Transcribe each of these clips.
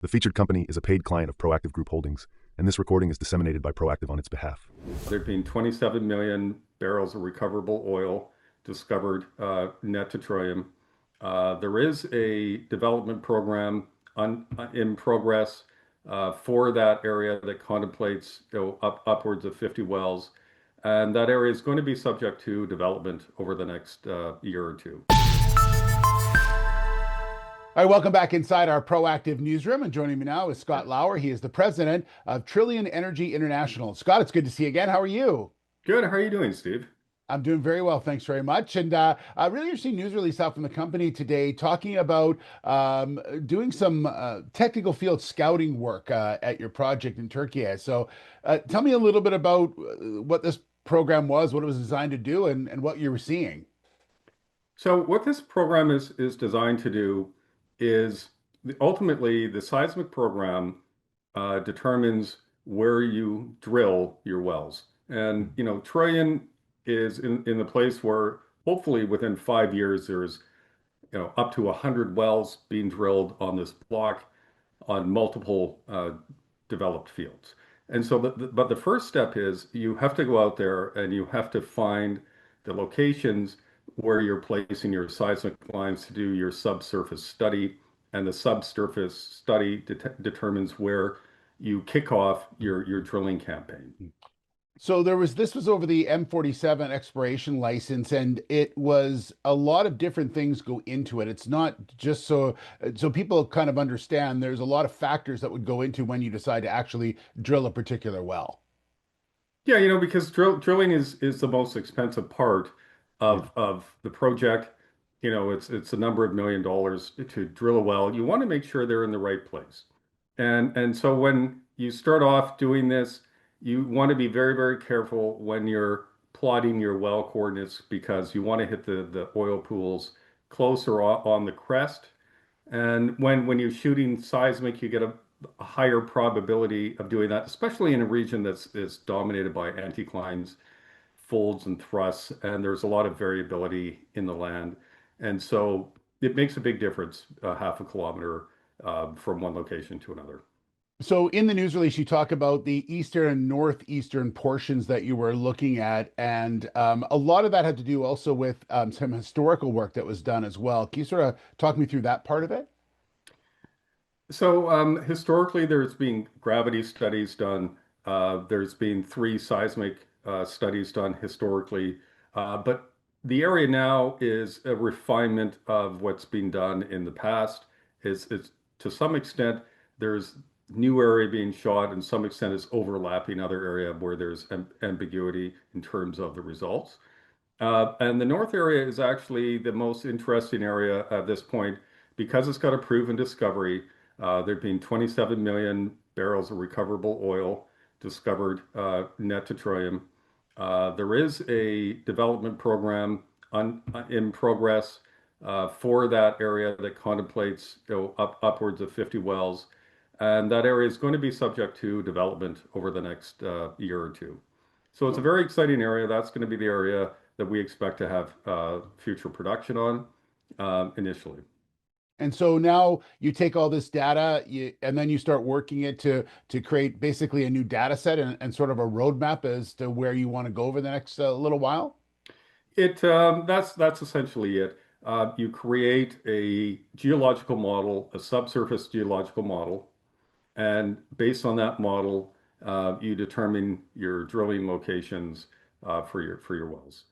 The featured company is a paid client of Proactive Group Holdings, and this recording is disseminated by Proactive on its behalf. There have been 27 million barrels of recoverable oil discovered net to Trillium. There is a development program in progress for that area that contemplates upwards of 50 wells. And that area is going to be subject to development over the next year or two. All right, welcome back inside our Proactive newsroom. And joining me now is Scott Lauer. He is the president of Trillionenergy International. Scott, it's good to see you again. How are you? Good. How are you doing, Steve? I'm doing very well. Thanks very much. And a really interesting news release out from the company today talking about doing some technical field scouting work at your project in Türkiye. So tell me a little bit about what this program was, what it was designed to do, and what you were seeing. So what this program is designed to do is ultimately the seismic program determines where you drill your wells. And, Trillion is in the place where hopefully within 5 years, there's, up to 100 wells being drilled on this block on multiple developed fields. And so, but the first step is you have to go out there and you have to find the locations where you're placing your seismic lines to do your subsurface study. And the subsurface study determines where you kick off your drilling campaign. So this was over the M47 exploration license, and it was a lot of different things go into it. It's not just so people kind of understand there's a lot of factors that would go into when you decide to actually drill a particular well. Yeah, because drilling is the most expensive part of the project. It's a number of $1 million to drill a well. You want to make sure they're in the right place. And so when you start off doing this, you want to be very, very careful when you're plotting your well coordinates because you want to hit the oil pools closer on the crest. And when you're shooting seismic, you get a higher probability of doing that, especially in a region is dominated by anticlines, folds, and thrusts, and there's a lot of variability in the land. And so it makes a big difference, half a kilometer from one location to another. So in the news release, you talk about the eastern and northeastern portions that you were looking at, and a lot of that had to do also with some historical work that was done as well. Can you sort of talk me through that part of it? So historically, there's been gravity studies done. There's been 3 seismic studies done historically, but the area now is a refinement of what's been done in the past. It's to some extent there's new area being shot, and some extent is overlapping other area where there's ambiguity in terms of the results. And the north area is actually the most interesting area at this point because it's got a proven discovery. There've been 27 million barrels of recoverable oil discovered net to Trillium. There is a development program in progress for that area that contemplates upwards of 50 wells. And that area is going to be subject to development over the next year or two. So it's a very exciting area. That's going to be the area that we expect to have future production on initially. And so now you take all this data and then you start working it to create basically a new data set and sort of a roadmap as to where you want to go over the next little while. That's essentially it. You create a geological model, a subsurface geological model, and based on that model, you determine your drilling locations for your wells.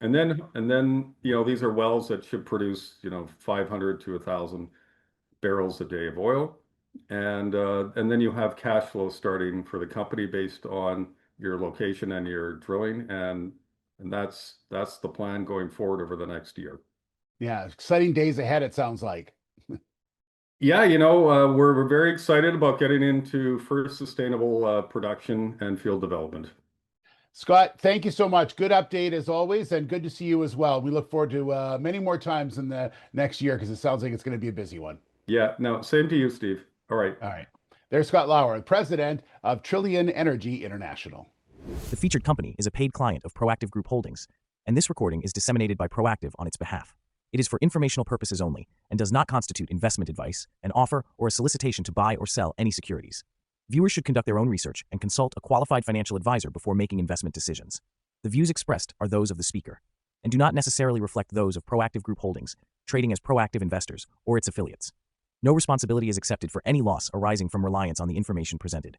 And then these are wells that should produce 500 to 1,000 barrels a day of oil, and then you have cash flow starting for the company based on your location and your drilling, and that's the plan going forward over the next year. Yeah, exciting days ahead, it sounds like. Yeah, we're very excited about getting into first sustainable production and field development. Scott, thank you so much. Good update as always, and good to see you as well. We look forward to many more times in the next year because it sounds like it's going to be a busy one. Yeah, no, same to you, Steve. All right. All right. There's Scott Lauer, president of Trillionenergy International. The featured company is a paid client of Proactive Group Holdings, and this recording is disseminated by Proactive on its behalf. It is for informational purposes only and does not constitute investment advice, an offer, or a solicitation to buy or sell any securities. Viewers should conduct their own research and consult a qualified financial advisor before making investment decisions. The views expressed are those of the speaker and do not necessarily reflect those of Proactive Group Holdings, trading as Proactive Investors, or its affiliates. No responsibility is accepted for any loss arising from reliance on the information presented.